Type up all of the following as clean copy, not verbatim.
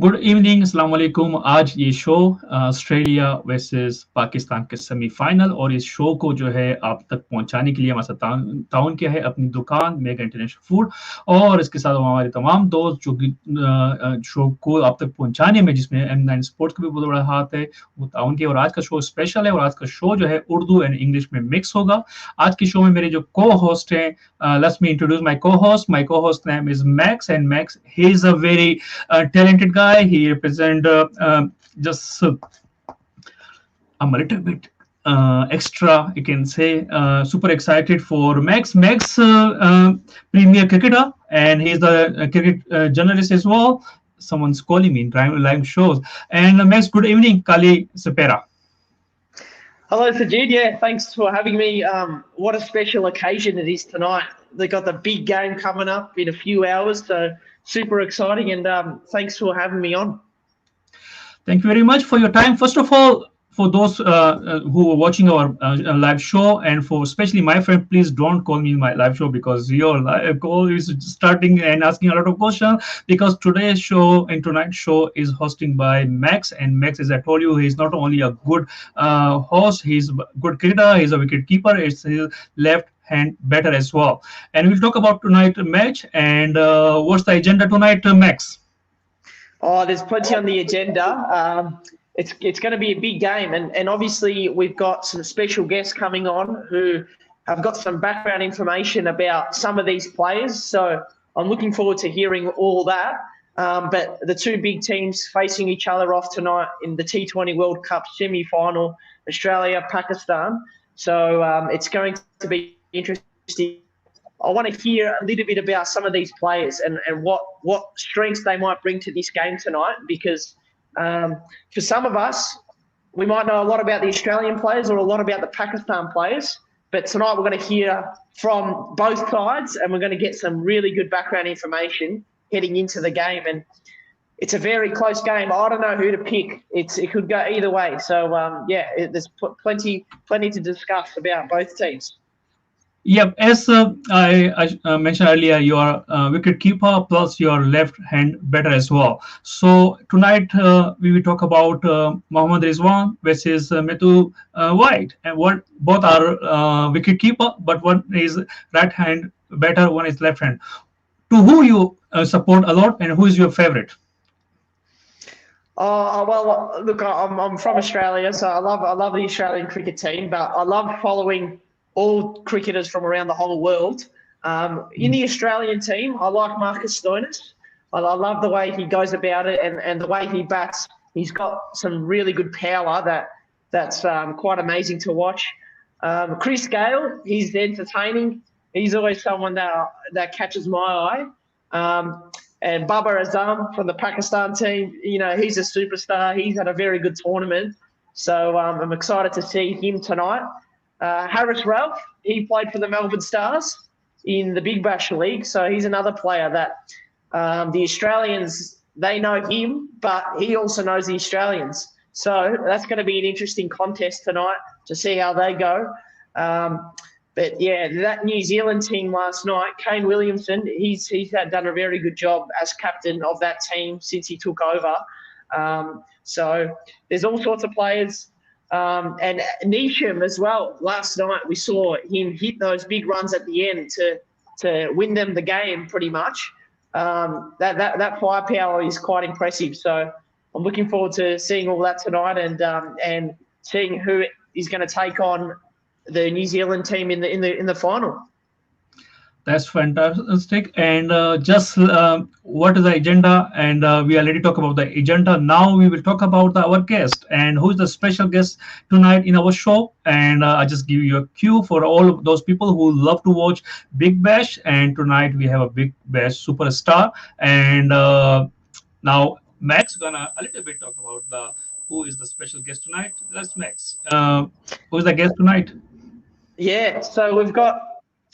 Good evening, अस्सलाम वालेकुम। आज ये शो ऑस्ट्रेलिया वर्सेस पाकिस्तान के सेमीफाइनल, और इस शो को जो है आप तक पहुंचाने के लिए हमारे साथ ताउन किया है अपनी दुकान मेगा इंटरनेशनल फूड, और इसके साथ हमारे तमाम दोस्त जो कि शो को आप तक पहुंचाने में, जिसमें M9 स्पोर्ट्स का भी बहुत बड़ा हाथ है, वो ताउन के। और आज का शो स्पेशल है, और आज का शो जो है उर्दू एंड इंग्लिश में मिक्स होगा। आज के शो में मेरे जो को होस्ट हैं, लेट्स मी इंट्रोड्यूस माय को होस्ट। माय को host name is max, and max he is a very talented guy. He represent just I'm a little bit extra, you can say. Super excited for Max. Max, premier cricketer, and he's the cricket journalist as well. Someone's calling me in live shows. And Max, good evening, Kali Sapera. Hello, SAJID. Yeah, thanks for having me. What a special occasion it is tonight. They got the big game coming up in a few hours, so super exciting, and thanks for having me on. Thank you very much for your time. First of all, for those who are watching our live show, and for especially my friend, please don't call me my live show, because your live call is starting and asking a lot of questions, because today's show and tonight's show is hosting by Max. And Max, as I told you, he's not only a good host, he's a good cricketer, he's a wicket keeper, it's his left hand better as well. And we'll talk about tonight's match. And what's the agenda tonight, Max? Oh, there's plenty on the agenda. It's going to be a big game, and obviously we've got some special guests coming on who have got some background information about some of these players. So I'm looking forward to hearing all that. But the two big teams facing each other off tonight in the T20 World Cup semi-final, Australia, Pakistan. So it's going to be interesting. I want to hear a little bit about some of these players and what strengths they might bring to this game tonight, because for some of us, we might know a lot about the Australian players or a lot about the Pakistan players, but tonight we're going to hear from both sides, and we're going to get some really good background information heading into the game. And it's a very close game. I don't know who to pick. It could go either way. So, there's plenty to discuss about both teams. Yep, as I mentioned earlier, you are a wicket keeper plus your left hand better as well. So tonight we will talk about Mohammad Rizwan versus Metu White, and what both are wicket keeper, but one is right hand better, one is left hand. To who you support a lot, and who is your favorite? Well, look, I'm from Australia, so I love the Australian cricket team, but I love following all cricketers from around the whole world. In the Australian team, I like Marcus Stoinis. I love the way he goes about it, and the way he bats. He's got some really good power that's quite amazing to watch. Chris Gale, he's entertaining. He's always someone that catches my eye. And Babar Azam from the Pakistan team, he's a superstar. He's had a very good tournament. So I'm excited to see him tonight. Harris Ralph, he played for the Melbourne Stars in the Big Bash League, so he's another player that the Australians, they know him, but he also knows the Australians. So that's going to be an interesting contest tonight to see how they go. But yeah, that New Zealand team last night, Kane Williamson, he's done a very good job as captain of that team since he took over. So there's all sorts of players. And Neesham as well. Last night we saw him hit those big runs at the end to win them the game pretty much. That firepower is quite impressive. So I'm looking forward to seeing all that tonight, and seeing who is going to take on the New Zealand team in the final. That's fantastic. And just what is the agenda? And we already talked about the agenda. Now we will talk about our guest, and who is the special guest tonight in our show. And I just give you a cue for all of those people who love to watch Big Bash. And tonight we have a Big Bash superstar. And now Max gonna a little bit talk about who is the special guest tonight. That's Max. Who is the guest tonight? Yeah, so we've got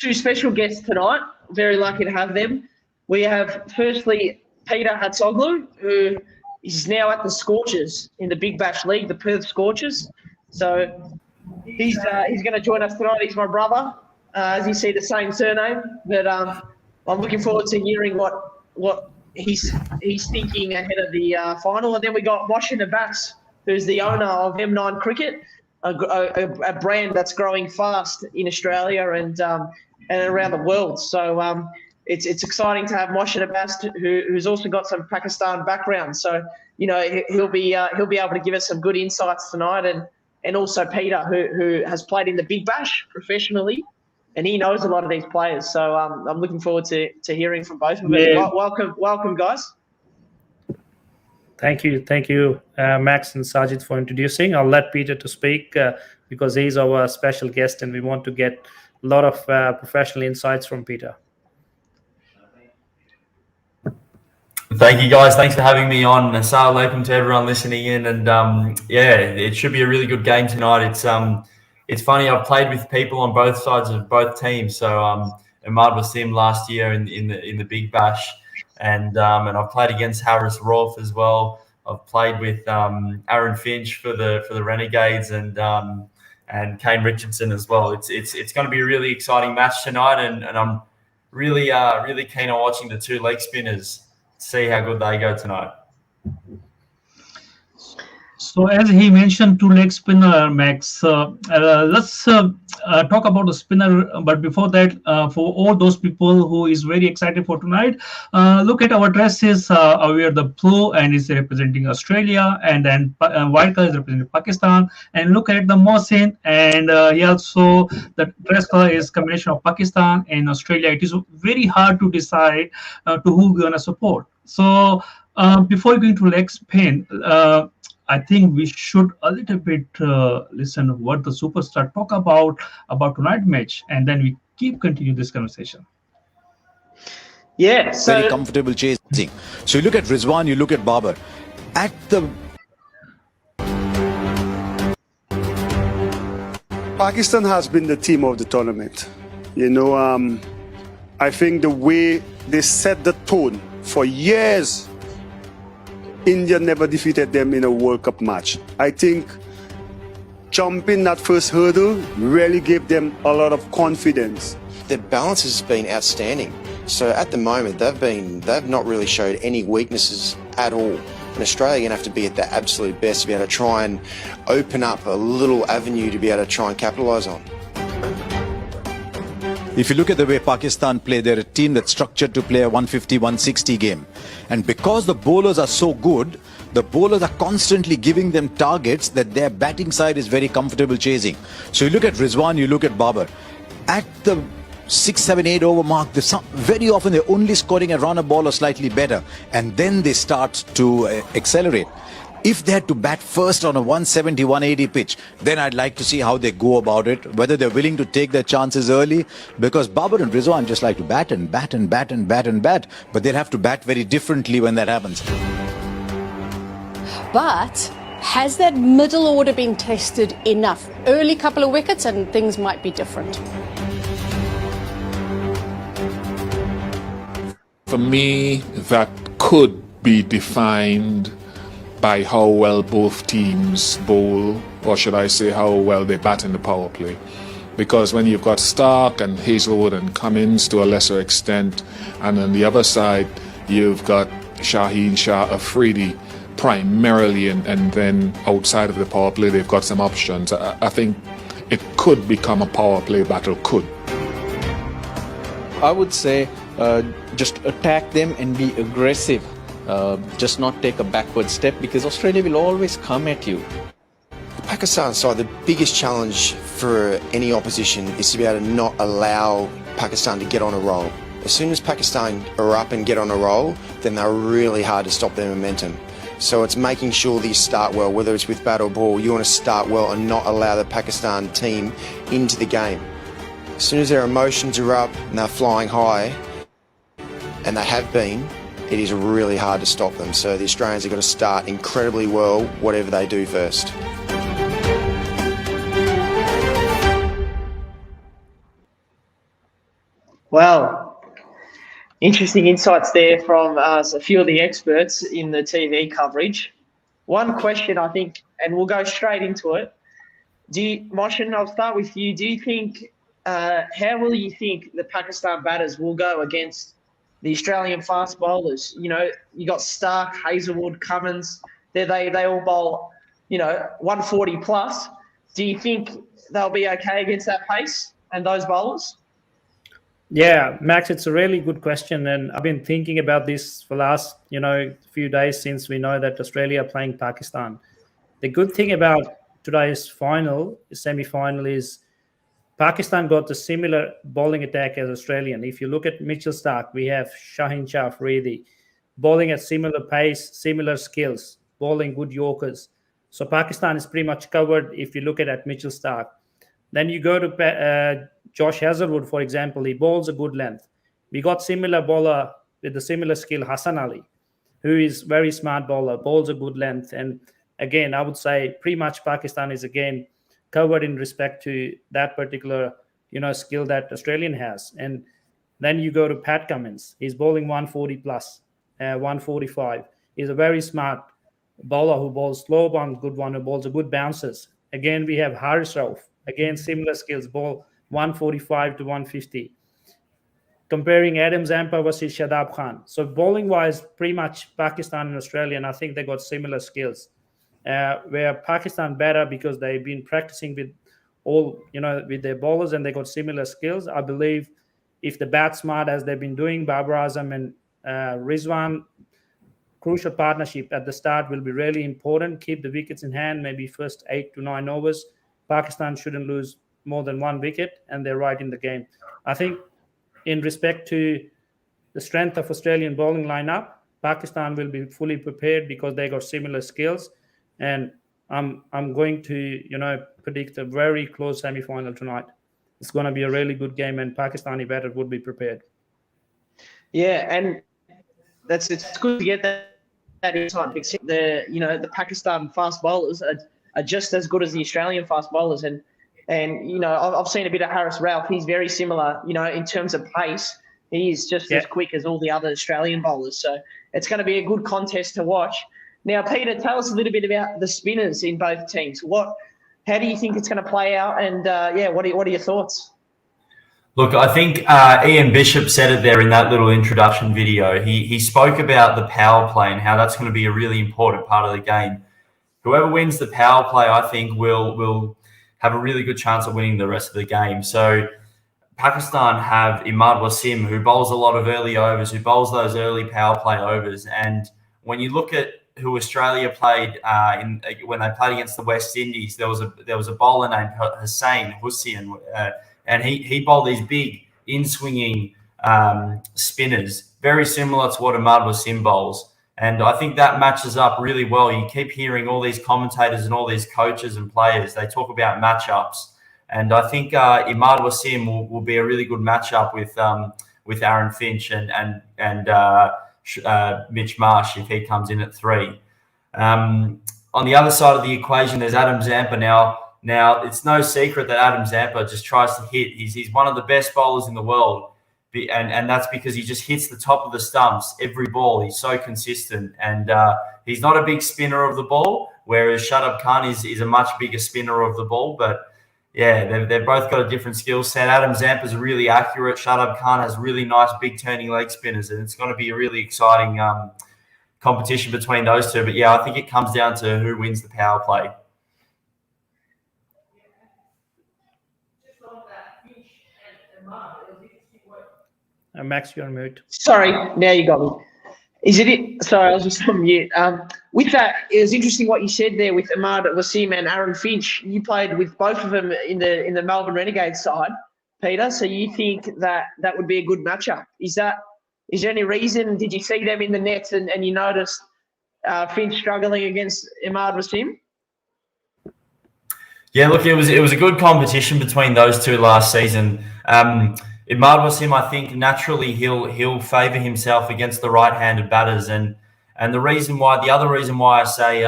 two special guests tonight. Very lucky to have them. We have, firstly, Peter HATZOGLOU, who is now at the Scorchers in the Big Bash League, the Perth Scorchers. So he's going to join us tonight. He's my brother. As you see, the same surname. But I'm looking forward to hearing what he's thinking ahead of the final. And then we got MOHSIN Abbas, who's the owner of M9 Cricket, a brand that's growing fast in Australia and around the world. So it's exciting to have MOHSIN Abbas, who's also got some Pakistan background. So he'll be able to give us some good insights tonight, and also Peter, who has played in the Big Bash professionally, and he knows a lot of these players. So I'm looking forward to hearing from both of them. Yeah. Welcome, guys. Thank you, Max and Sajid, for introducing. I'll let Peter to speak because he's our special guest, and we want to get a lot of professional insights from Peter. Thank you, guys. Thanks for having me on. Assalamu alaikum to everyone listening in. And yeah, it should be a really good game tonight. It's funny. I've played with people on both sides of both teams. So Ahmad Wasim last year in the Big Bash, and I've played against Harris Rolfe as well. I've played with Aaron Finch for the Renegades and Kane Richardson as well. It's going to be a really exciting match tonight, and I'm really keen on watching the two leg spinners. See how good they go tonight. So as he mentioned, two-leg spinner, Max, let's talk about the spinner. But before that, for all those people who is very excited for tonight, look at our dresses. We are the blue and is representing Australia, and then white color is representing Pakistan. And look at the MOHSIN, and he also, the dress color is combination of Pakistan and Australia. It is very hard to decide to who we're gonna support. So before going to leg spin, I think we should a little bit listen what the superstar talk about tonight's match, and then we continue this conversation. Yeah, so very comfortable chasing. So you look at Rizwan, you look at Babar. At the Pakistan has been the team of the tournament. I think the way they set the tone for years, India never defeated them in a World Cup match. I think jumping that first hurdle really gave them a lot of confidence. Their balance has been outstanding. So at the moment, they've not really showed any weaknesses at all. And Australia are going to have to be at their absolute best to be able to try and open up a little avenue to be able to try and capitalise on. If you look at the way Pakistan play, they're a team that's structured to play a 150, 160 game. And because the bowlers are so good, the bowlers are constantly giving them targets that their batting side is very comfortable chasing. So you look at Rizwan, you look at Babar. At the 6, 7, 8 over mark, very often they're only scoring a run a ball or slightly better. And then they start to accelerate. If they had to bat first on a 170, 180 pitch, then I'd like to see how they go about it, whether they're willing to take their chances early, because Babar and Rizwan just like to bat and bat and bat and bat and bat, but they'll have to bat very differently when that happens. But has that middle order been tested enough? Early couple of wickets and things might be different. For me, that could be defined by how well both teams bowl, or should I say how well they bat in the power play. Because when you've got Stark and Hazelwood and Cummins to a lesser extent, and on the other side you've got Shaheen Shah Afridi primarily, and then outside of the power play they've got some options. I think it could become a power play battle, could. I would say just attack them and be aggressive. Just not take a backward step, because Australia will always come at you. The Pakistan side, the biggest challenge for any opposition is to be able to not allow Pakistan to get on a roll. As soon as Pakistan are up and get on a roll, then they're really hard to stop their momentum. So it's making sure that you start well, whether it's with bat or ball. You want to start well and not allow the Pakistan team into the game. As soon as their emotions are up and they're flying high, and they have been, it is really hard to stop them. So the Australians have got to start incredibly well, whatever they do first. Well, interesting insights there from a few of the experts in the TV coverage. One question, I think, and we'll go straight into it. MOHSIN, I'll start with you. Do you think, how will you think the Pakistan batters will go against the Australian fast bowlers. You know, you got Stark, Hazelwood, Cummins. They all bowl, 140 plus. Do you think they'll be okay against that pace and those bowlers? Yeah, Max, it's a really good question, and I've been thinking about this for the last, few days since we know that Australia are playing Pakistan. The good thing about today's semi-final is Pakistan got a similar bowling attack as Australian. If you look at Mitchell Starc, we have Shaheen Shah Afridi bowling at similar pace, similar skills, bowling good Yorkers. So Pakistan is pretty much covered if you look at Mitchell Starc. Then you go to Josh Hazlewood, for example. He bowls a good length. We got similar bowler with a similar skill, Hassan Ali, who is very smart bowler, bowls a good length. And again, I would say pretty much Pakistan is again covered in respect to that particular, skill that Australian has. And then you go to Pat Cummins. He's bowling 140 plus, 145. He's a very smart bowler who bowls slow one, good one, who bowls a good bounces. Again, we have Haris Rauf. Again, similar skills, bowl 145 to 150. Comparing Adam Zamper versus Shadab Khan. So bowling-wise, pretty much Pakistan and Australia, and I think they got similar skills. Where Pakistan better because they've been practicing with with their bowlers and they got similar skills. I believe if they bat smart as they've been doing, Babar Azam and Rizwan, crucial partnership at the start will be really important. Keep the wickets in hand, maybe first 8 to 9 overs. Pakistan shouldn't lose more than 1 wicket, and they're right in the game. I think in respect to the strength of Australian bowling lineup, Pakistan will be fully prepared because they got similar skills. And I'm going to, predict a very close semi-final tonight. It's going to be a really good game, and Pakistani batter would be prepared. Yeah, and it's good to get that insight because the Pakistan fast bowlers are just as good as the Australian fast bowlers, and I've seen a bit of Haris Rauf. He's very similar, in terms of pace. He's just as quick as all the other Australian bowlers. So it's going to be a good contest to watch. Now, Peter, tell us a little bit about the spinners in both teams. How do you think it's going to play out? And what are your thoughts? Look, I think Ian Bishop said it there in that little introduction video. He spoke about the power play and how that's going to be a really important part of the game. Whoever wins the power play, I think, will have a really good chance of winning the rest of the game. So Pakistan have Imad Wasim, who bowls a lot of early overs, who bowls those early power play overs. And when you look at who Australia played when they played against the West Indies, there was a bowler named Hussein, and he bowled these big in-swinging spinners, very similar to what Imad Wasim bowls. And I think that matches up really well. You keep hearing all these commentators and all these coaches and players, they talk about matchups. And I think Imad Wasim will be a really good matchup with Aaron Finch and Mitch Marsh if he comes in at 3. On the other side of the equation, there's Adam Zamper. Now it's no secret that Adam Zamper just tries to hit. He's one of the best bowlers in the world, and that's because he just hits the top of the stumps every ball. He's so consistent, and he's not a big spinner of the ball, whereas Shadab Khan is a much bigger spinner of the ball. But yeah, they've both got a different skill set. Adam Zamper's really accurate. Shadab Khan has really nice big turning leg spinners, and it's going to be a really exciting competition between those two. But yeah, I think it comes down to who wins the power play. Max, you're on mute. Sorry, now you got me. Sorry, I was just on mute. With that, it was interesting what you said there with Imad Wasim and Aaron Finch. You played with both of them in the Melbourne Renegades side, Peter. So you think that would be a good matchup? Is there any reason? Did you see them in the nets and you noticed Finch struggling against Imad Wasim? Yeah, look, it was a good competition between those two last season. Imad Wasim, I think naturally he'll favour himself against the right-handed batters, and the other reason why I say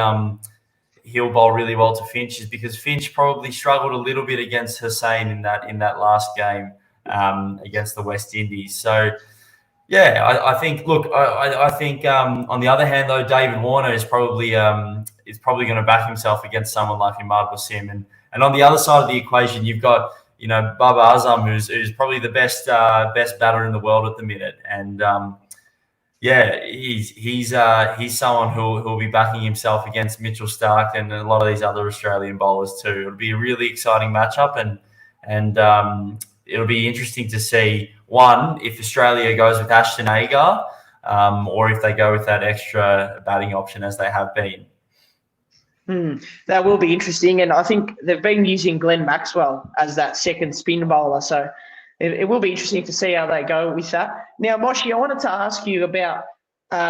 he'll bowl really well to Finch is because Finch probably struggled a little bit against Hussein in that last game against the West Indies. So yeah, I think. Look, I think on the other hand though, David Warner is probably going to back himself against someone like Imad Wasim, and on the other side of the equation you've got Babar Azam, who's probably the best batter in the world at the minute. And Yeah, he's someone who'll be backing himself against Mitchell Starc and a lot of these other Australian bowlers too. It'll be a really exciting matchup, and it'll be interesting to see one if Australia goes with Ashton Agar, or if they go with that extra batting option as they have been. That will be interesting, and I think they've been using Glenn Maxwell as that second spin bowler, so it will be interesting to see how they go with that. Now, Moshi, I wanted to ask you about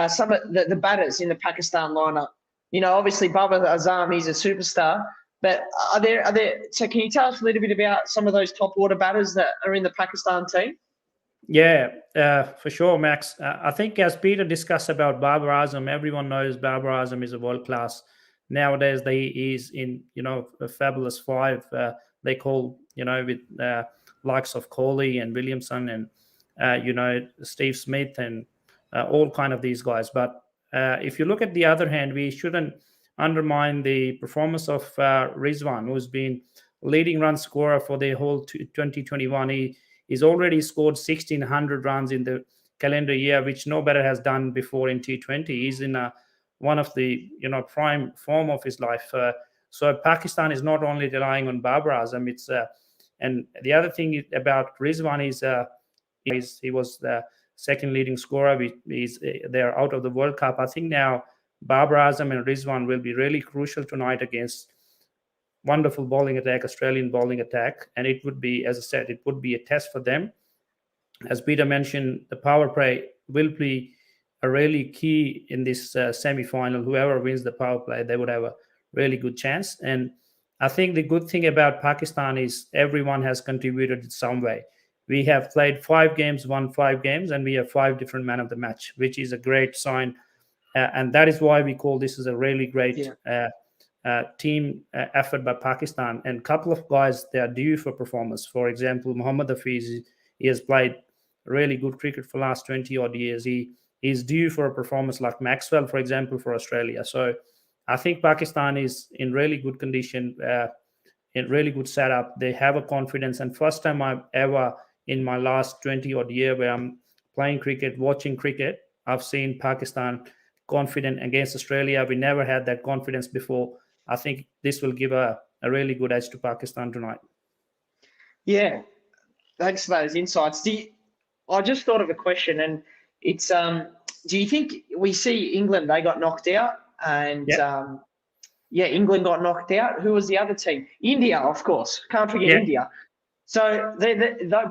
some of the batters in the Pakistan lineup. You know, obviously Babar Azam, he's a superstar, but are there? So, can you tell us a little bit about some of those top order batters that are in the Pakistan team? Yeah, for sure, Max. I think as Peter discussed about Babar Azam, everyone knows Babar Azam is a world class. Nowadays, he's in, a fabulous five. They call, with likes of Kohli and Williamson and, Steve Smith and all kind of these guys. But if you look at the other hand, we shouldn't undermine the performance of Rizwan, who's been leading run scorer for the whole 2021. He's already scored 1,600 runs in the calendar year, which no batter has done before in T20. He's in one of the prime form of his life. So Pakistan is not only relying on Babar Azam. And the other thing about Rizwan is he was the second leading scorer. They're out of the World Cup. I think now Babar Azam and Rizwan will be really crucial tonight against wonderful bowling attack, Australian bowling attack. And it would be, as I said, it would be a test for them. As Peter mentioned, the power play will be a really key in this semi-final. Whoever wins the power play, they would have a really good chance. And I think the good thing about Pakistan is everyone has contributed in some way. We have played 5 games, won 5 games, and we have 5 different man of the match, which is a great sign. And that is why we call this as a really great team effort by Pakistan. And a couple of guys, they are due for performance. For example, Mohammad Hafiz, he has played really good cricket for the last 20-odd years. He is due for a performance like Maxwell, for example, for Australia. So I think Pakistan is in really good condition, in really good setup. They have a confidence. And first time I've ever, in my last 20-odd year where I'm playing cricket, watching cricket, I've seen Pakistan confident against Australia. We never had that confidence before. I think this will give a really good edge to Pakistan tonight. Yeah, thanks for those insights. I just thought of a question, and it's do you think we see England, they got knocked out, and England got knocked out. Who was the other team? India, of course. Can't forget India. So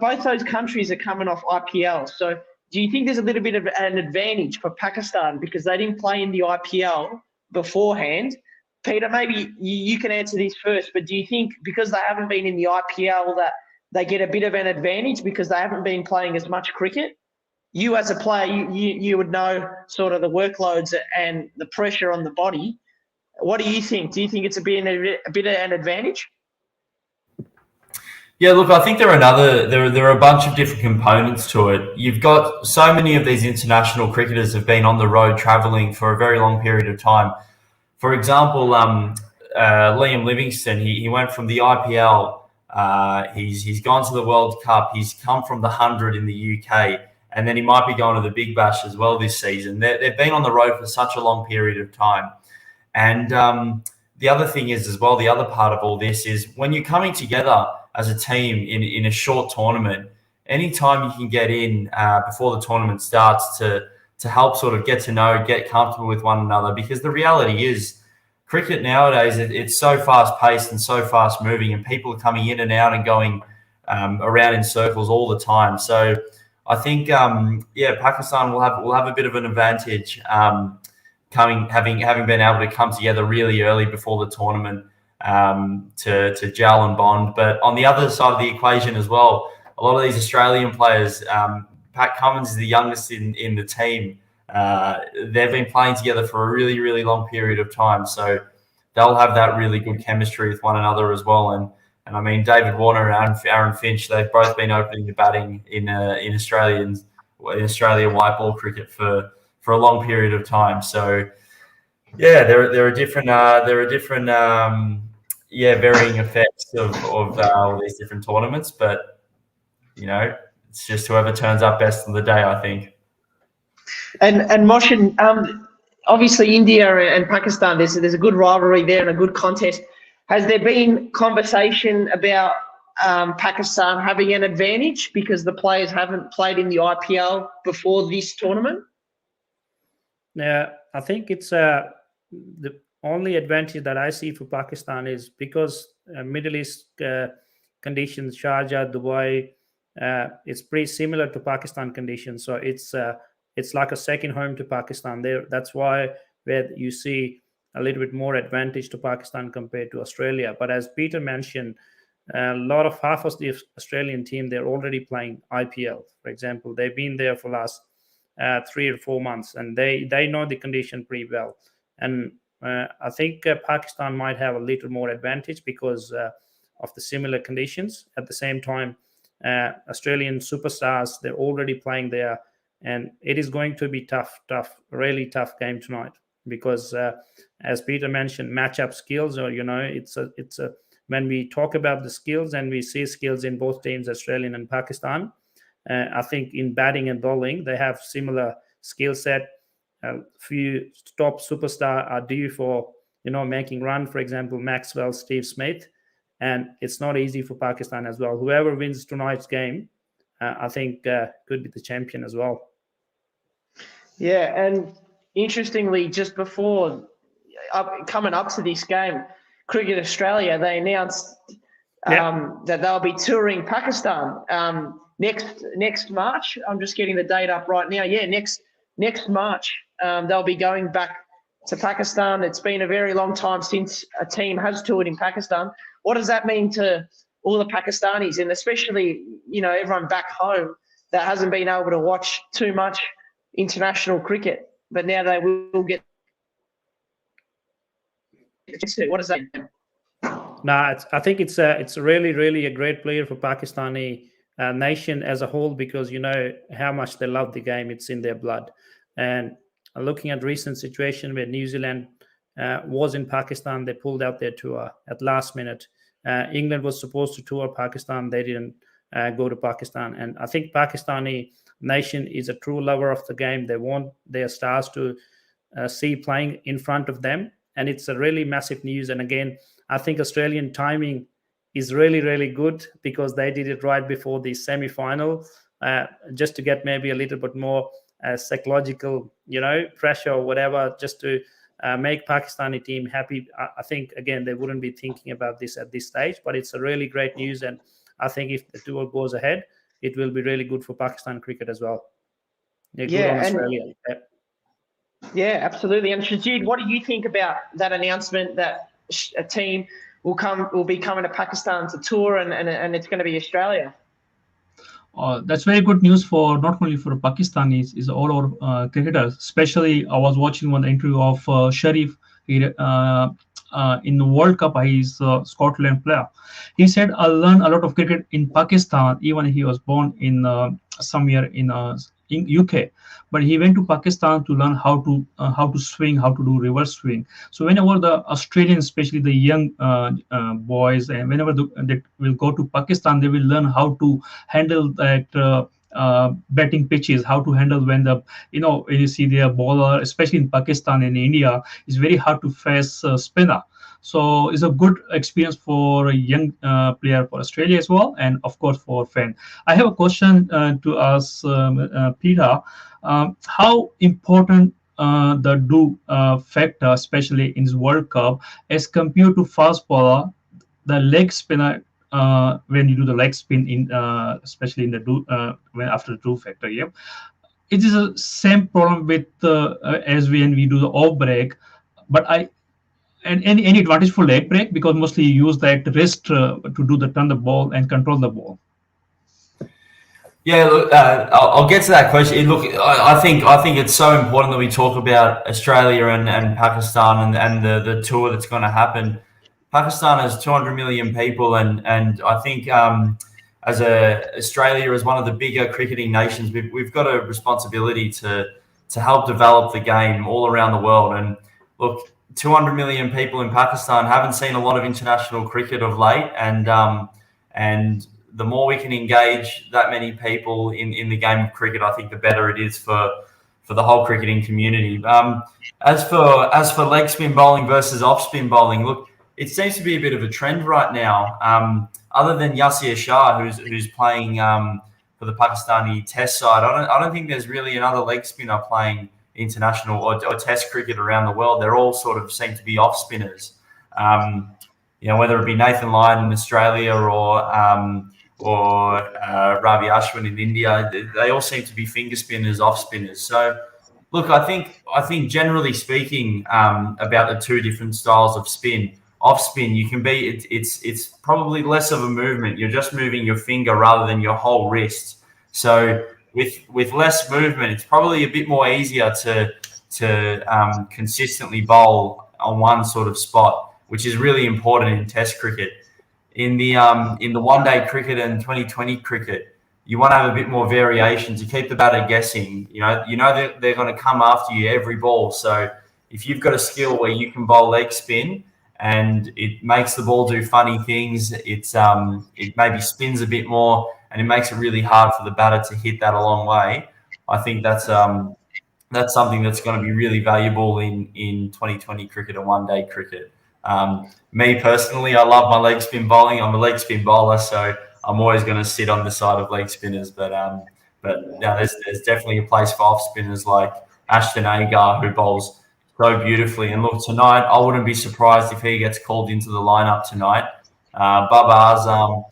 both those countries are coming off IPL. So do you think there's a little bit of an advantage for Pakistan because they didn't play in the IPL beforehand? Peter, maybe you can answer this first, but do you think because they haven't been in the IPL that they get a bit of an advantage because they haven't been playing as much cricket? You as a player, you would know sort of the workloads and the pressure on the body. What do you think? Do you think it's a bit of an advantage? Yeah, look, I think there are a bunch of different components to it. You've got so many of these international cricketers have been on the road travelling for a very long period of time. For example, Liam Livingstone, he went from the IPL, he's gone to the World Cup, he's come from the 100 in the UK, and then he might be going to the Big Bash as well this season. They've been on the road for such a long period of time. And the other thing is as well, the other part of all this is when you're coming together as a team in a short tournament, anytime you can get in before the tournament starts to help sort of get to know, get comfortable with one another, because the reality is cricket nowadays, it's so fast-paced and so fast-moving, and people are coming in and out and going around in circles all the time. So I think, Pakistan will have a bit of an advantage having been able to come together really early before the tournament to gel and bond. But on the other side of the equation as well, a lot of these Australian players, Pat Cummins is the youngest in the team. They've been playing together for a really, really long period of time. So they'll have that really good chemistry with one another as well. And I mean, David Warner and Aaron Finch, they've both been opening the batting in Australia white ball cricket for a long period of time. So yeah, there are different varying effects of all these different tournaments, but it's just whoever turns up best on the day, I think. And MOHSIN, obviously India and Pakistan, there's a good rivalry there and a good contest. Has there been conversation about Pakistan having an advantage because the players haven't played in the IPL before this tournament? Yeah, I think it's the only advantage that I see for Pakistan is because Middle East conditions, Sharjah, Dubai, it's pretty similar to Pakistan conditions. So it's like a second home to Pakistan. That's why where you see a little bit more advantage to Pakistan compared to Australia. But as Peter mentioned, half of the Australian team, they're already playing IPL. For example, they've been there for last 3 or 4 months, and they know the condition pretty well. And I think Pakistan might have a little more advantage because of the similar conditions. At the same time, Australian superstars, they're already playing there, and it is going to be tough, really tough game tonight because, as Peter mentioned, matchup skills, or it's a when we talk about the skills and we see skills in both teams, Australian and Pakistan, I think in batting and bowling, they have similar skill set. A few top superstars are due for, making run, for example, Maxwell, Steve Smith, and it's not easy for Pakistan as well. Whoever wins tonight's game, I think could be the champion as well. Yeah, and interestingly, just before coming up to this game, Cricket Australia, they announced that they'll be touring Pakistan next March. I'm just getting the date up right now. Yeah, next March, they'll be going back to Pakistan. It's been a very long time since a team has toured in Pakistan. What does that mean to all the Pakistanis, and especially, everyone back home that hasn't been able to watch too much international cricket, but now they will get. What does that mean? No, I think it's a really, really a great player for Pakistani nation as a whole, because how much they love the game. It's in their blood. And looking at recent situation where New Zealand was in Pakistan, they pulled out their tour at last minute. England was supposed to tour Pakistan. They didn't go to Pakistan. And I think Pakistani nation is a true lover of the game. They want their stars to see playing in front of them. And it's a really massive news. And again, I think Australian timing is really, really good because they did it right before the semi-final, just to get maybe a little bit more psychological, pressure or whatever, just to make Pakistani team happy. I think, again, they wouldn't be thinking about this at this stage, but it's a really great news. And I think if the tour goes ahead, it will be really good for Pakistan cricket as well. Australia. Yeah, absolutely. And SAJID, what do you think about that announcement that a team will be coming to Pakistan to tour, and it's going to be Australia? That's very good news for not only for Pakistanis, is all our cricketers. Especially, I was watching one interview of Sharif in the World Cup. He's a Scotland player. He said, "I learned a lot of cricket in Pakistan, even he was born in somewhere in UK, but he went to Pakistan to learn how to swing, how to do reverse swing." So whenever the Australians, especially the young boys, and whenever they will go to Pakistan, they will learn how to handle that batting pitches, how to handle when when you see their bowler, especially in Pakistan and India, it's very hard to face spinner. So it's a good experience for a young player for Australia as well, and of course for fan. I have a question to ask Peter. How important the factor, especially in this World Cup, as compared to fast bowler, the leg spinner, when you do the leg spin in, especially in the after the factor, yeah, it is the same problem with as when we do the off break, but any advantage for leg break, because mostly you use that wrist to do turn the ball and control the ball. Yeah, look, I'll get to that question. Look, I think it's so important that we talk about Australia and Pakistan and the tour that's going to happen. Pakistan has 200 million people, and I think as Australia is one of the bigger cricketing nations, we've got a responsibility to help develop the game all around the world. And look, 200 million people in Pakistan haven't seen a lot of international cricket of late, and the more we can engage that many people in the game of cricket, I think the better it is for the whole cricketing community. As for leg spin bowling versus off spin bowling, look, it seems to be a bit of a trend right now. Other than Yasir Shah, who's playing for the Pakistani Test side, I don't think there's really another leg spinner playing international or Test cricket around the world. They're all sort of seem to be off spinners. Whether it be Nathan Lyon in Australia or Ravi Ashwin in India, they all seem to be finger spinners, off spinners. So, look, I think generally speaking about the two different styles of spin. Off spin, you can be it's probably less of a movement. You're just moving your finger rather than your whole wrist. So with less movement, it's probably a bit more easier to consistently bowl on one sort of spot, which is really important in Test cricket. In the one-day cricket and 2020 cricket, you want to have a bit more variation to keep the batter guessing. You know that they're going to come after you every ball. So if you've got a skill where you can bowl leg spin and it makes the ball do funny things, it maybe spins a bit more and it makes it really hard for the batter to hit that a long way. I think that's something that's going to be really valuable in 2020 cricket and one-day cricket. Me personally, I love my leg spin bowling. I'm a leg spin bowler, so I'm always going to sit on the side of leg spinners. But there's definitely a place for off spinners like Ashton Agar, who bowls so beautifully. And look, tonight, I wouldn't be surprised if he gets called into the lineup tonight. Babar Azam,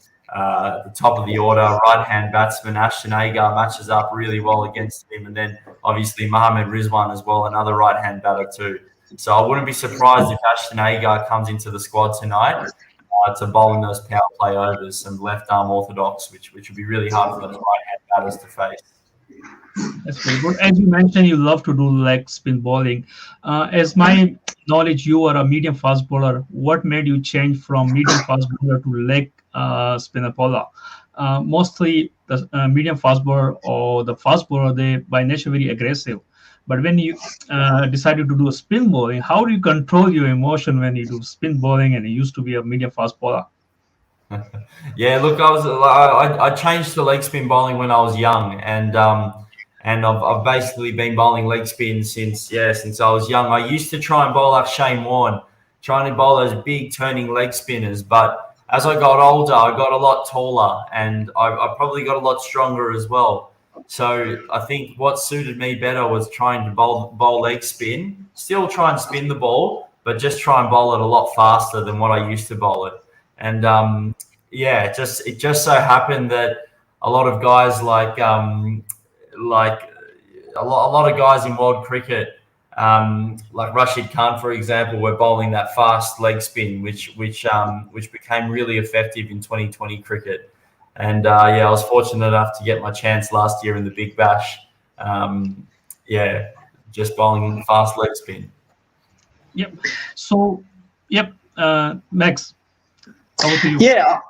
the top of the order, right-hand batsman, Ashton Agar matches up really well against him. And then obviously Mohammad Rizwan as well, another right-hand batter too. So I wouldn't be surprised if Ashton Agar comes into the squad tonight to bowling those power play overs, some left-arm orthodox, which would be really hard for those right-hand batters to face. That's very good. As you mentioned, you love to do leg spin bowling. As my knowledge, you are a medium fast bowler. What made you change from medium fast bowler to leg spinner bowler? Mostly the medium fast bowler or the fast bowler, they by nature very aggressive. But when you decided to do a spin bowling, how do you control your emotion when you do spin bowling and you used to be a medium fast bowler? Yeah, look, I changed to leg spin bowling when I was young, and I've basically been bowling leg spin since I was young. I used to try and bowl like Shane Warne, trying to bowl those big turning leg spinners, but as I got older, I got a lot taller, and I probably got a lot stronger as well. So I think what suited me better was trying to bowl leg spin, still try and spin the ball, but just try and bowl it a lot faster than what I used to bowl it. And it just so happened that a lot of guys like a lot of guys in world cricket, like Rashid Khan, for example, were bowling that fast leg spin, which became really effective in 2020 cricket. And I was fortunate enough to get my chance last year in the Big Bash. Just bowling fast leg spin. Yep. So, Max, over to you. Yeah,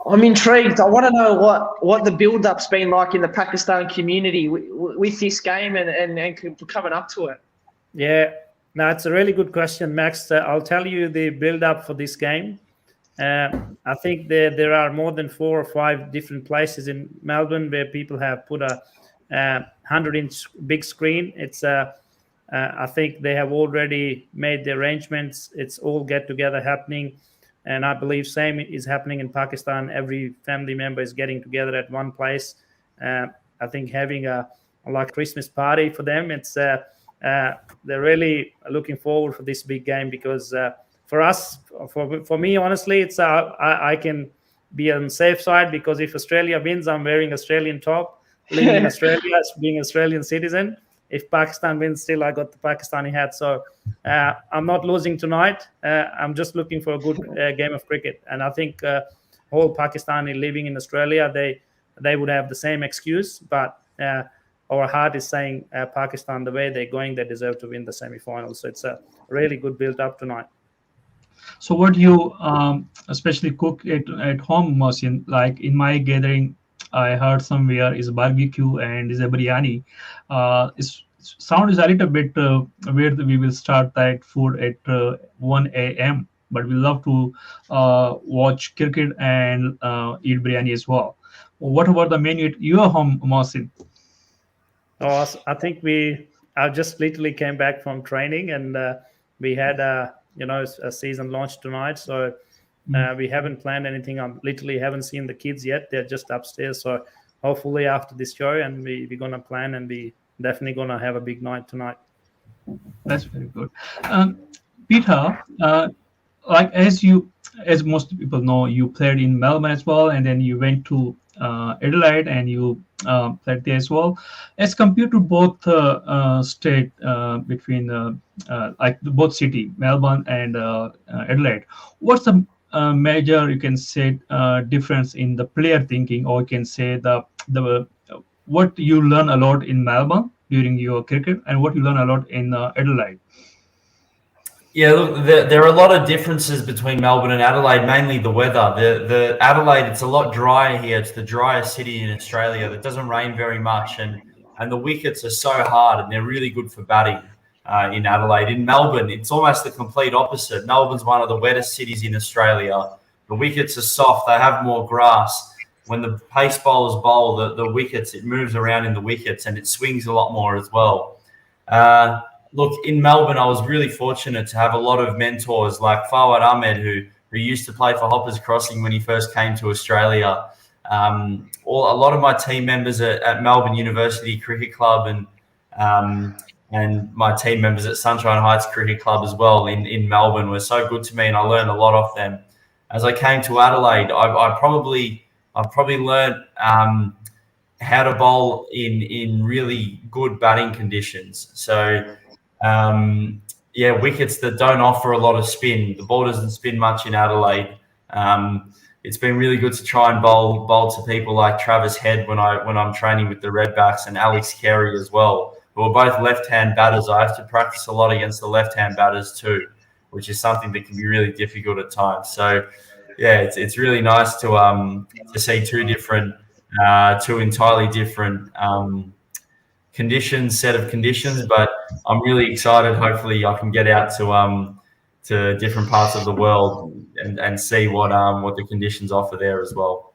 I'm intrigued. I want to know what the build-up's been like in the Pakistan community with this game and coming up to it. Yeah, no, it's a really good question, Max. I'll tell you the build-up for this game. I think there are more than 4 or 5 different places in Melbourne where people have put a 100-inch big screen. It's I think they have already made the arrangements. It's all get-together happening. And I believe same is happening in Pakistan. Every family member is getting together at one place. I think having a Christmas party for them. It's they're really looking forward for this big game because for us, for me, honestly, it's I can be on the safe side because if Australia wins, I'm wearing Australian top, living in Australia, being an Australian citizen. If Pakistan wins, still I got the Pakistani hat. So I'm not losing tonight. I'm just looking for a good game of cricket. And I think whole Pakistani living in Australia, they would have the same excuse. But our heart is saying Pakistan, the way they're going, they deserve to win the semi-final. So it's a really good build-up tonight. So what do you especially cook at home, MOHSIN? Like in my gathering, I heard somewhere is barbecue and is a biryani. Sound is a little bit weird. We will start that food at 1 a.m. But we love to watch cricket and eat biryani as well. What about the menu at your home, MOHSIN? Oh, I think I just literally came back from training, and we had a season launch tonight. So we haven't planned anything. I literally haven't seen the kids yet. They're just upstairs. So hopefully after this show, and we're gonna plan, and we definitely gonna have a big night tonight. That's very good. Peter, like as most people know, you played in Melbourne as well, and then you went to Adelaide, and you played there as well. As compared to both state between like both city, Melbourne and Adelaide, what's the major, you can say, difference in the player thinking, or you can say the what you learn a lot in Melbourne during your cricket and what you learn a lot in Adelaide? Yeah, look, there are a lot of differences between Melbourne and Adelaide, mainly the weather. The Adelaide, it's a lot drier here. It's the driest city in Australia. It doesn't rain very much, and the wickets are so hard, and they're really good for batting in Adelaide. In Melbourne, it's almost the complete opposite. Melbourne's one of the wettest cities in Australia. The wickets are soft. They have more grass. When the pace bowlers bowl, the wickets, it moves around in the wickets, and it swings a lot more as well. Look, in Melbourne, I was really fortunate to have a lot of mentors like Fawad Ahmed, who used to play for Hoppers Crossing when he first came to Australia. A lot of my team members at Melbourne University Cricket Club and my team members at Sunshine Heights Cricket Club as well in Melbourne were so good to me, and I learned a lot off them. As I came to Adelaide, I've probably learned how to bowl in really good batting conditions. So, wickets that don't offer a lot of spin. The ball doesn't spin much in Adelaide. It's been really good to try and bowl to people like Travis Head when I'm training with the Redbacks, and Alex Carey as well, who are both left-hand batters. I have to practice a lot against the left-hand batters too, which is something that can be really difficult at times. So, yeah, it's really nice to see two entirely different set of conditions, but I'm really excited. Hopefully I can get out to different parts of the world and see what the conditions offer there as well.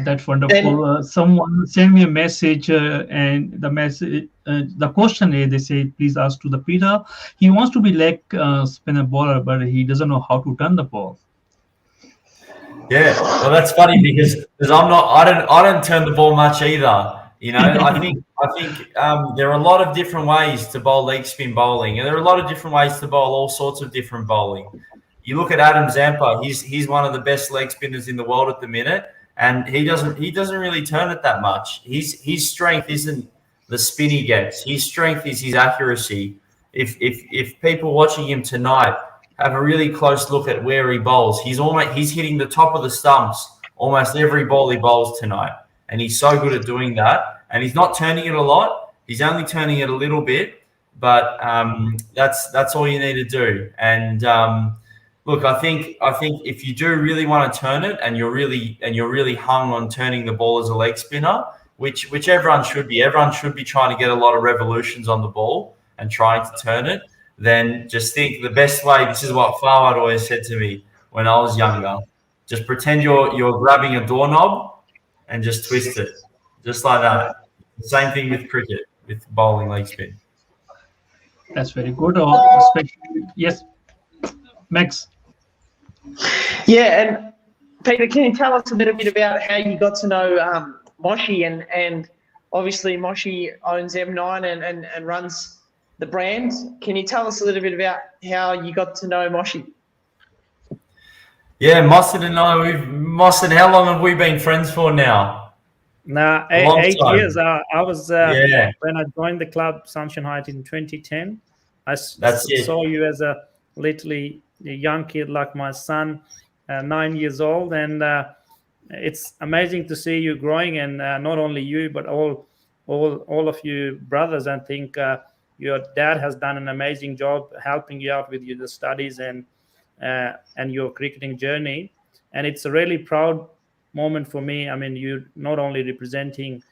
That's wonderful. Someone sent me a message, and the question is, they say, please ask to the Peter. He wants to be leg spinner bowler, but he doesn't know how to turn the ball. Yeah, well, that's funny because I don't turn the ball much either. I think there are a lot of different ways to bowl leg spin bowling, and there are a lot of different ways to bowl all sorts of different bowling. You look at Adam Zamper; he's one of the best leg spinners in the world at the minute, and he doesn't really turn it that much. His strength isn't the spin he gets. His strength is his accuracy. If people watching him tonight have a really close look at where he bowls, he's hitting the top of the stumps almost every ball he bowls tonight. And he's so good at doing that. And he's not turning it a lot. He's only turning it a little bit. But that's all you need to do. And look, I think if you do really want to turn it, and you're really hung on turning the ball as a leg spinner, which everyone should be. Everyone should be trying to get a lot of revolutions on the ball and trying to turn it. Then just think the best way. This is what Fawad always said to me when I was younger. Just pretend you're grabbing a doorknob and just twist it, just like that. The same thing with cricket, with bowling leg spin. That's very good. Yes, Max. Yeah, and Peter, can you tell us a little bit about how you got to know Moshi, and obviously Moshi owns M9 and runs the brand. Can you tell us a little bit about how you got to know Moshi? Yeah, MOHSIN and I, MOHSIN, how long have we been friends for now? Nah, 8 years. I was when I joined the club Sunshine Heights in 2010. I saw you as a literally a young kid like my son, 9 years old, and it's amazing to see you growing, and not only you but all of you brothers. I think your dad has done an amazing job helping you out with the studies and your cricketing journey, and it's a really proud moment for me. I mean, you not only representing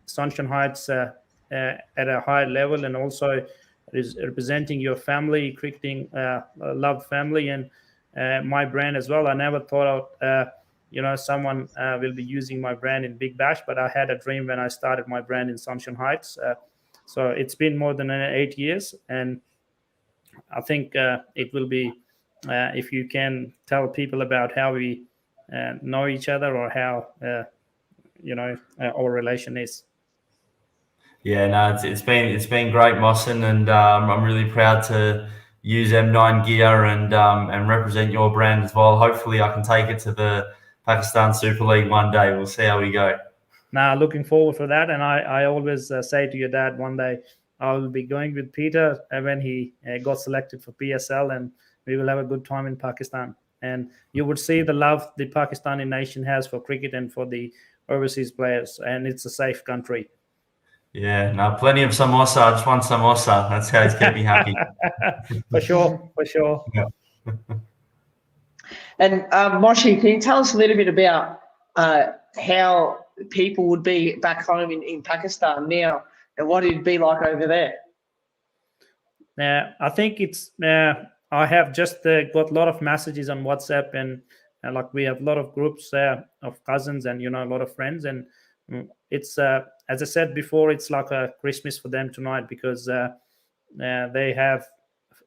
Sunshine Heights at a high level, and also is representing your family, cricketing loved family, and my brand as well. I never thought someone will be using my brand in Big Bash, but I had a dream when I started my brand in Sunshine Heights. So it's been more than 8 years, and I think it will be, if you can tell people about how we know each other, or how our relation is. Yeah, no, it's been great, MOHSIN, and I'm really proud to use M9 gear and represent your brand as well. Hopefully, I can take it to the Pakistan Super League one day. We'll see how we go. Now, looking forward for that, and I always say to your dad, one day I will be going with Peter when he got selected for PSL, and we will have a good time in Pakistan. And you would see the love the Pakistani nation has for cricket and for the overseas players, and it's a safe country. Yeah, no, plenty of samosa. I just want samosa. That's how it's kept me happy. For sure. Yeah. And Moshi, can you tell us a little bit about how people would be back home in Pakistan now, and what it'd be like over there? I think it's. I have just got a lot of messages on WhatsApp, and like we have a lot of groups of cousins and a lot of friends, and it's as I said before, it's like a Christmas for them tonight, because they have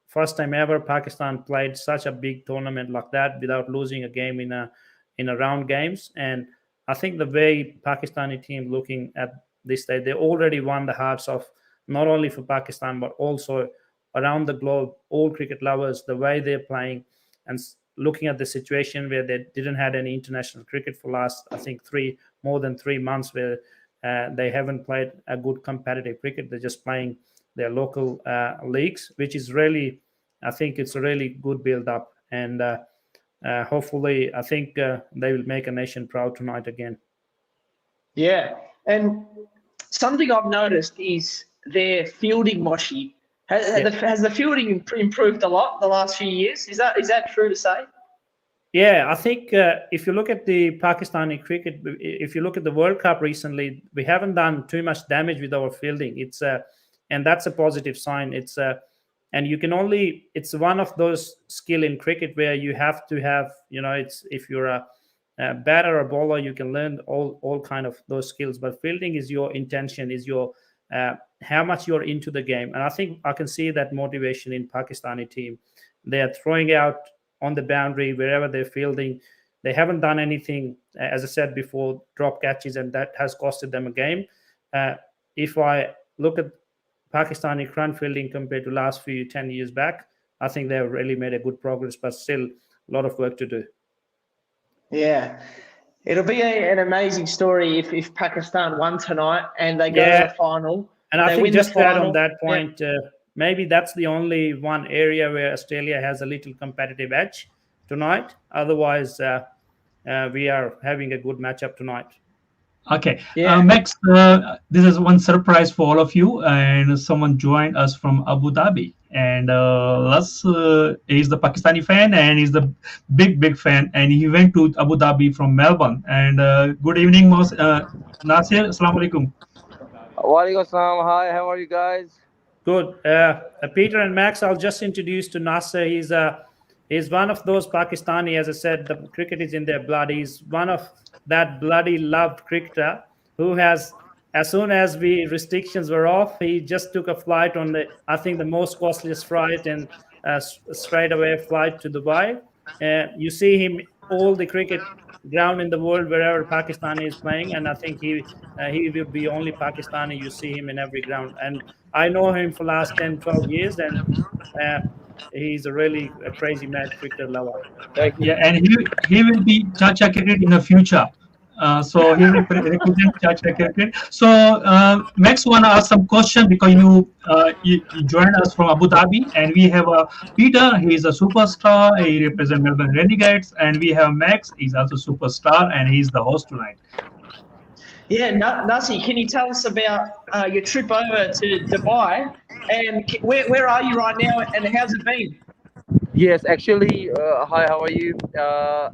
first time ever Pakistan played such a big tournament like that without losing a game in a round games. And I think the way Pakistani team looking at this day, they already won the hearts of not only for Pakistan but also around the globe, all cricket lovers, the way they're playing, and looking at the situation where they didn't had any international cricket for last, I think, more than 3 months, where they haven't played a good competitive cricket. They're just playing their local leagues, which is really, I think it's a really good build up. And hopefully, I think they will make a nation proud tonight again. Yeah, and something I've noticed is their fielding, Moshi. Has the fielding improved a lot the last few years? Is that true to say? Yeah, I think if you look at the Pakistani cricket, if you look at the World Cup recently, we haven't done too much damage with our fielding. It's and that's a positive sign. It's and you can only, it's one of those skill in cricket where you have to have, it's, if you're a batter or bowler, you can learn all kind of those skills, but fielding is your intention, is your how much you're into the game. And I think I can see that motivation in Pakistani team. They are throwing out on the boundary wherever they're fielding. They haven't done anything, as I said before, drop catches, and that has costed them a game. If I look at Pakistani front fielding compared to last 10 years back, I think they've really made a good progress, but still a lot of work to do. Yeah. It'll be an amazing story if Pakistan won tonight and they go to the final. And I think just to add on that point, maybe that's the only one area where Australia has a little competitive edge tonight. Otherwise, we are having a good matchup tonight. Okay, Max, this is one surprise for all of you, and someone joined us from Abu Dhabi, and he's the Pakistani fan, and he's the big fan, and he went to Abu Dhabi from Melbourne. And good evening, Nasir. Assalamu alaikum. Walaikum assalam. Hi, how are you guys? Good. Peter and Max, I'll just introduce to Nasir. He's one of those Pakistani, as I said, the cricket is in their blood. He's one of that bloody loved cricketer who has, as soon as the restrictions were off, he just took a flight on I think the most costliest flight, and straight away flight to Dubai. You see him all the cricket ground in the world wherever Pakistani is playing, and I think he will be only Pakistani. You see him in every ground, and I know him for last 10-12 years, and he's a really crazy mad cricketer lover. Yeah, and he will be Chacha cricket in the future. So he will represent Chacha cricket. So Max want to ask some question, because you joined us from Abu Dhabi, and we have Peter. He is a superstar. He represents Melbourne Renegades, and we have Max. He's also a superstar, and he's the host tonight. Yeah, Nasi, can you tell us about your trip over to Dubai, and where are you right now, and how's it been? Yes, actually, hi, how are you?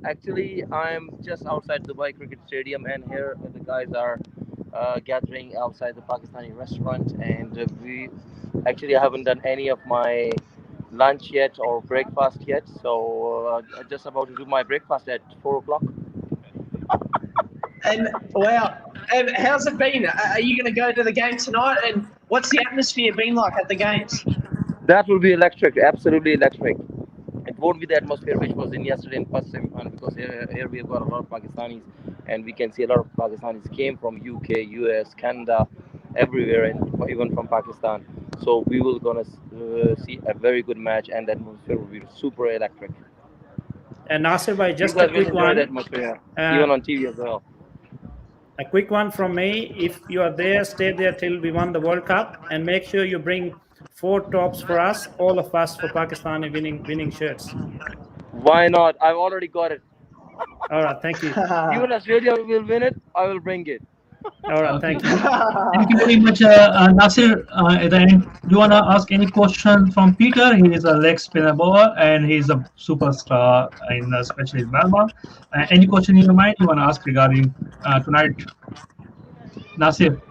Actually, I'm just outside Dubai Cricket Stadium, and here the guys are gathering outside the Pakistani restaurant, and we actually haven't done any of my lunch yet or breakfast yet, so just about to do my breakfast at 4 o'clock. And wow, and how's it been? Are you going to go to the game tonight? And what's the atmosphere been like at the games? That will be electric, absolutely electric. It won't be the atmosphere which was in yesterday in first semi-final, because here we have got a lot of Pakistanis, and we can see a lot of Pakistanis came from UK, US, Canada, everywhere, and even from Pakistan. So we will gonna see a very good match, and the atmosphere will be super electric. And Nasir bhai, just You a guys will quick enjoy one. the atmosphere, even on TV as well. A quick one from me. If you are there, stay there till we won the World Cup, and make sure you bring 4 tops for us, all of us, for Pakistani winning shirts. Why not? I've already got it. All right, thank you. Even Australia will win it, I will bring it. All right, thank you. Thank you very much, Nasir. At the end, do you want to ask any question from Peter? He is a leg spinner bowler and he's a superstar, especially in Melbourne. Any question in your mind you want to ask regarding tonight? Nasir?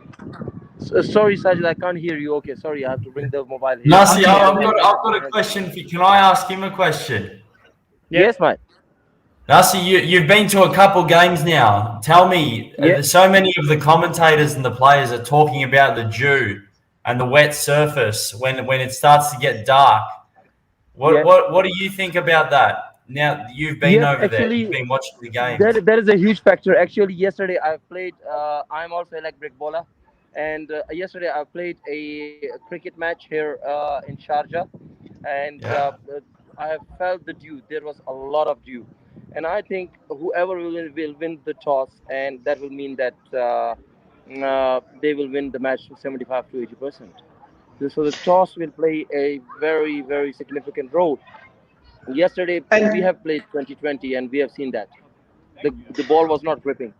Sorry, Sajid, I can't hear you. Okay, sorry, I have to bring the mobile here. Nasir, I've got a question for you. Can I ask him a question? Yes, mate. Nasir, you've been to a couple games now. Tell me, so many of the commentators and the players are talking about the dew and the wet surface when it starts to get dark. What do you think about that? Now you've been over there, you've been watching the game. That is a huge factor. Actually, yesterday I played. I'm also a leg break bowler, and yesterday I played a cricket match here in Sharjah, and I have felt the dew. There was a lot of dew. And I think whoever will win the toss, and that will mean that they will win the match 75 to 80%. So the toss will play a very, very significant role. Yesterday, we have played 2020, and we have seen that. The ball was not gripping.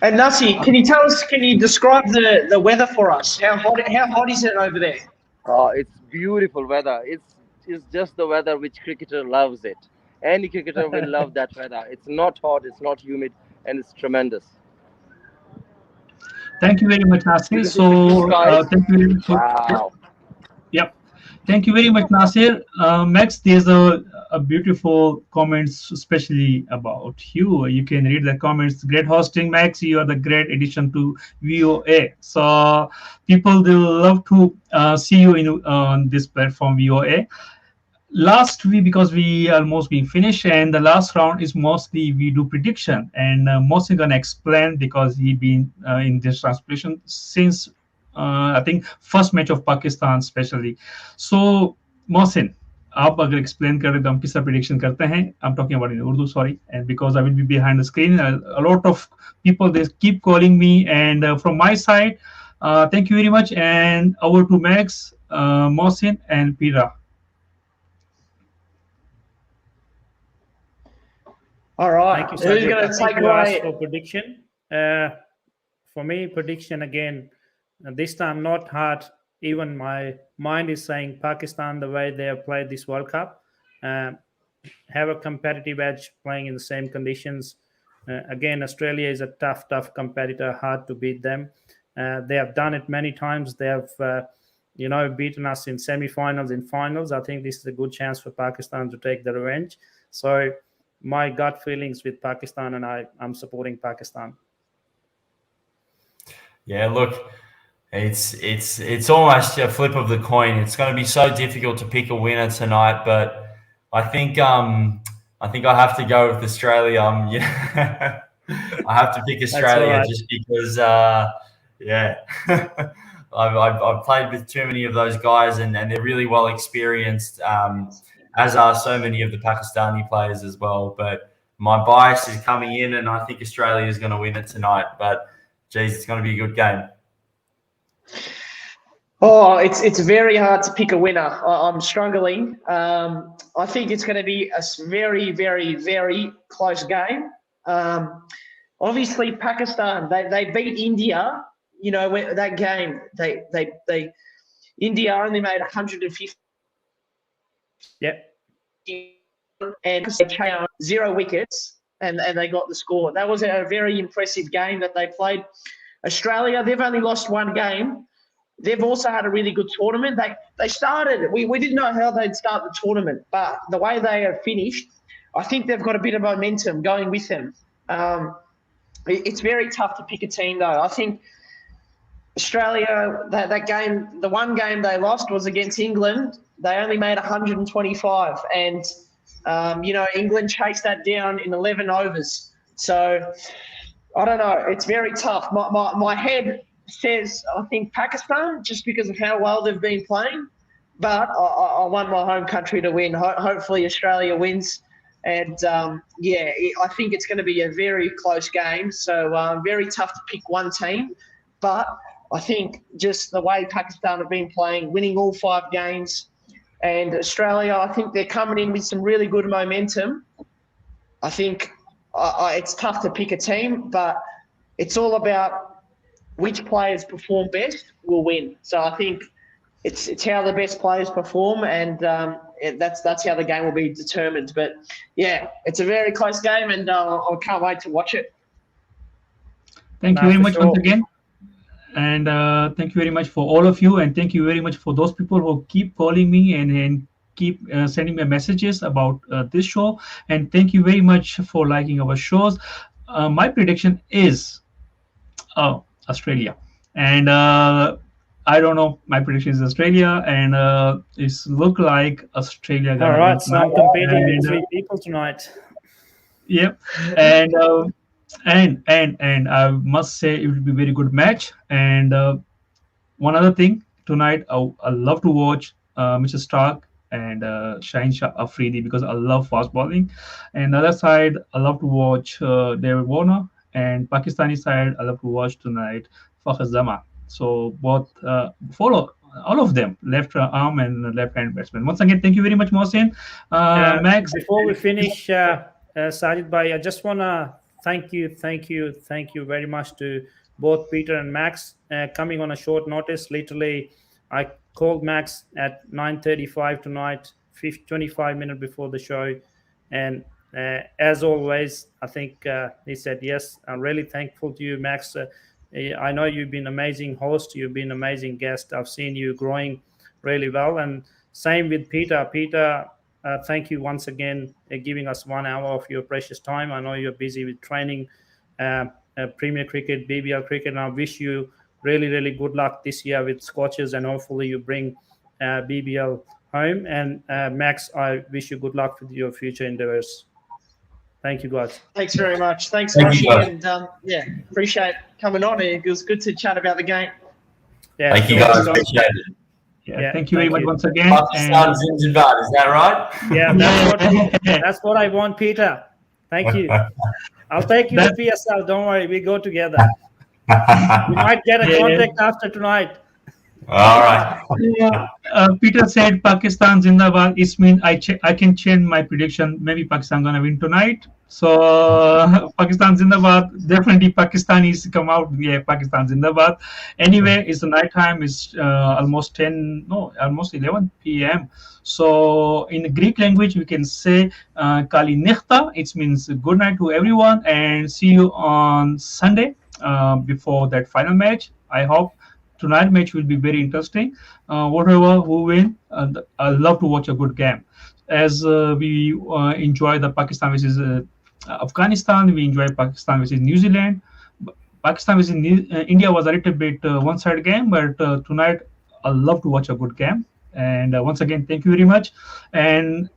And Nasir, can you describe the weather for us? How hot is it over there? It's beautiful weather. It's just the weather which cricketer loves it. Any cricketer will love that weather. It's not hot, it's not humid, and it's tremendous. Thank you very much, Nasir. So, thank you. Wow. Yep. Thank you very much, Nasir. Max, there's a beautiful comments, especially about you. You can read the comments. Great hosting, Max. You are the great addition to VOA. So, people will love to see you on this platform, VOA. Last week, because we almost being finished, and the last round is mostly we do prediction, and MOHSIN gonna explain because he been in this translation since I think first match of Pakistan especially. So MOHSIN, आप अगर explain करें तो हम किसका prediction करते हैं? I'm talking about in Urdu, sorry, and because I will be behind the screen, a lot of people they keep calling me, and from my side, thank you very much, and over to Max, MOHSIN, and Pira. All right. Thank you, Who's going to take away for prediction? For me, prediction again. This time not hard. Even my mind is saying Pakistan, the way they have played this World Cup, have a competitive edge playing in the same conditions. Again, Australia is a tough competitor, hard to beat them. They have done it many times. They have, beaten us in semi-finals, in finals. I think this is a good chance for Pakistan to take the revenge. So my gut feelings with Pakistan, and I'm supporting Pakistan. Yeah, look, it's almost a flip of the coin. It's going to be so difficult to pick a winner tonight, but I think I have to go with Australia. I have to pick Australia just because I've played with too many of those guys, and they're really well experienced. As are so many of the Pakistani players as well. But my bias is coming in, and I think Australia is going to win it tonight. But, geez, it's going to be a good game. Oh, it's very hard to pick a winner. I'm struggling. I think it's going to be a very, very, very close game. Obviously, Pakistan, they beat India. That game, India only made 150. Yep. And 0 wickets, and they got the score. That was a very impressive game that they played. Australia, they've only lost 1 game. They've also had a really good tournament. They started, we didn't know how they'd start the tournament, but the way they have finished, I think they've got a bit of momentum going with them. it's very tough to pick a team, though. I think Australia, that game, the one game they lost was against England. They only made 125, and England chased that down in 11 overs. So I don't know. It's very tough. My head says I think Pakistan, just because of how well they've been playing. But I want my home country to win. Hopefully Australia wins. And, I think it's going to be a very close game. So very tough to pick one team. But I think just the way Pakistan have been playing, winning all 5 games, and Australia, I think they're coming in with some really good momentum. I think it's tough to pick a team, but it's all about which players perform best will win. So I think it's how the best players perform, and that's how the game will be determined. But, yeah, it's a very close game, and I can't wait to watch it. Thank you very much once again. And thank you very much for all of you. And thank you very much for those people who keep calling me and keep sending me messages about this show. And thank you very much for liking our shows. My prediction is Australia. And I don't know. My prediction is Australia. And it's look like Australia. All right. So I'm competing with 3 people tonight. Yep. And And I must say it will be a very good match. And one other thing, tonight I love to watch Mr. Stark and Shaheen Shah Afridi because I love fast bowling. And the other side, I love to watch David Warner. And Pakistani side, I love to watch tonight Fakhar Zaman. So both follow all of them, left arm and left hand batsman. Once again, thank you very much, Mohsin. Max. Before we finish, Sajid Bhai, I just want to thank you very much to both Peter and Max coming on a short notice. Literally, I called Max at 9:35 tonight, 25 minutes before the show. And as always, I think he said yes. I'm really thankful to you, Max. I know you've been an amazing host. You've been an amazing guest. I've seen you growing really well. And same with Peter. Peter, thank you once again giving us 1 hour of your precious time. I know you're busy with training Premier Cricket, BBL Cricket, and I wish you really, really good luck this year with Scotches, and hopefully you bring BBL home. And Max, I wish you good luck with your future endeavors. Thank you, guys. Thanks very much. Thanks, Moshi, and appreciate coming on. It was good to chat about the game. Yeah, thank you, guys. Appreciate it. Yeah, thank you very much once again. Pakistan Zinjibad, is that right? Yeah, that's what I want, Peter. Thank you. I'll take you to PSL. Don't worry, we go together. We might get a contact after tonight. All right. Peter said Pakistan Zindabad. It means I can change my prediction. Maybe Pakistan gonna win tonight. So Pakistan Zindabad. Definitely Pakistanis come out. Yeah, Pakistan Zindabad. Anyway, it's the night time. It's almost 11 p.m. So in the Greek language, we can say Kali Nikhta. It means good night to everyone, and see you on Sunday before that final match. I hope tonight match will be very interesting. Whatever who win, I love to watch a good game. As we enjoy the Pakistan versus Afghanistan, we enjoy Pakistan versus New Zealand. Pakistan versus India was a little bit one-sided game, but tonight I love to watch a good game. And once again, thank you very much. And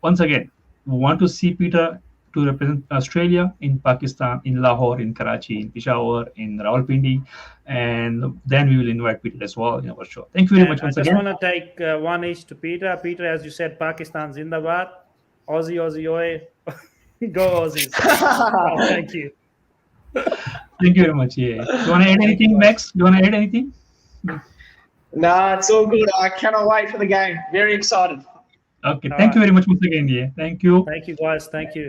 once again, we want to see Peter to represent Australia in Pakistan, in Lahore, in Karachi, in Peshawar, in Rawalpindi, and then we will invite Peter as well in our show. Thank you very much once again. I just want to take one each to Peter. Peter, as you said, Pakistan Zindabad, Aussie, Aussie, oi. Go Aussies. Thank you. Thank you very much. Yeah. You want to add anything, Max? You want to add anything? No, it's all good. I cannot wait for the game. Very excited. Okay. Thank you very much once again. Yeah. Thank you. Thank you, guys. Thank you.